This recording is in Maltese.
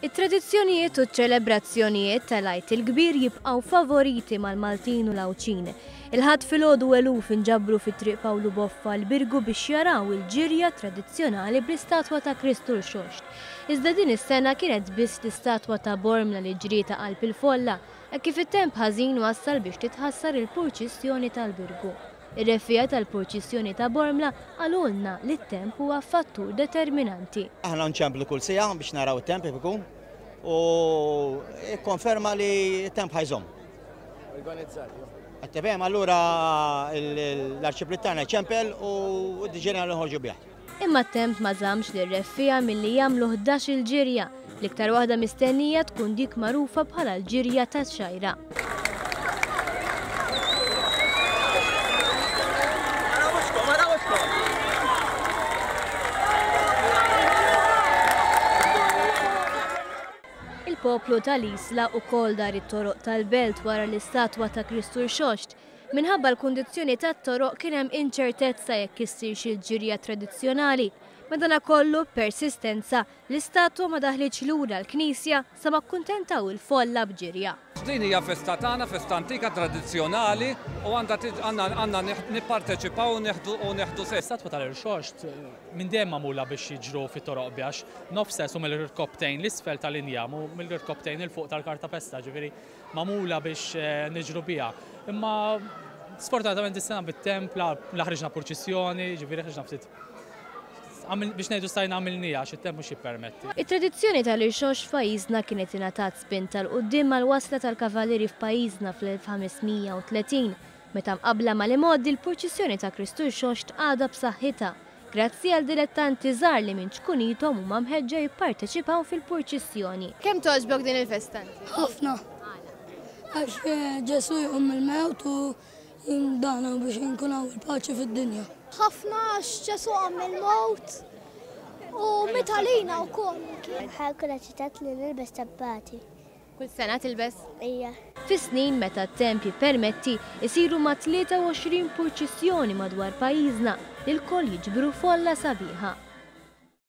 It-tradizzjonijiet u ċ-ċelebrazzjonijiet tal-Għid il-Kbir jibqgħu favoriti mal-Maltin u l-Għawċin. Il-ħadd filgħodu eluf inġabru fit-triq Pawlu Boffa l-Birgu biex jaraw il-ġirja tradizzjonali bl-istatwa ta' Kristu Rxoxt. Iżda din is-sena kienet biss l-istatwa ta' Bormla li ġrieta qalb il-folla, hekk kif it-temp ħażin wassal biex titħassar il-purċissjoni tal-Birgu. Ir-refija tal-purċissjoni ta' Bormla għalulna li t-temp huwa fattur determinanti. Aħna nċemplu kull sija biex naraw it-temp ikun u konferma li t-temp ħajżomm. Għattebem allura l-arċiprittana ċempel u d-ġenja l-ħorġu bieħ. Imma t-temp ma żamx li r-refija milli jagħmlu 11 il-ġirja. L-iktar waħda mistennija tkun dik magħrufa bħala l-ġirja tax-xajra. Il-poplu tal-Isla wkoll dar it-toroq tal-belt wara l-istatwa ta' Kristu Rxoxt. Minħabba l-kundizzjoni tat-toroq kien hemm inċertezza jekk issirx il-ġirja tradizzjonali. Madankollu persistenza l-istatwa ma daħlitx lura l-Knisja sa ma kkuntentaw il-folla b'ġirja. Din hija festa tagħna, festa antika tradizzjonali u għandna nipparteċipaw u neħdu se. L-istatwa tal-Rxoxt minn dejjem magħmula biex jiġru fit-toroq biex nofses u mill-irkobtejn l-isfel tal-inja u mill-irkobtejn il-fuq tal-karta pesta, ġifieri magħmula biex niġru biha. Imma sfortunatament is-sena bit-temp la ħriġna purċissjoni, ġifieri ħriġna ftit biex ngħidu stajna għamilnija għax it-temp mhux jippermetti. Il-tradizzjoni tal-Rxoxt f'pajjiżna kienet ingħatat spin tal-quddiem mal-wasla tal-kavalleri f'pajjiżna fl-1530. Meta mqabbla mal-imoddi l-purċissjoni ta' Kristu Rxoxt għadha b'saħħitha. Grazzi għal dilettanti żgħar li minn ċkunithom huma mħeġġa jipparteċipaw fil-purċissjoni. Kemm togħġbok din il-festa? Ħafna. Għax Ġesu jqum mill-mewt u jimdana biex inkunaw il-paċi fid-dinja. ħafna għax Ġesu qam mill-mewt u mitalina wkoll. Ħakun ċitat li nilbes tabbati. Kull sena tilbes? Ija. Fis-snin meta t-temp jippermetti isiru ma' 23 purċissjoni madwar pajjiżna li l-koll jiġbru folla sabiħa.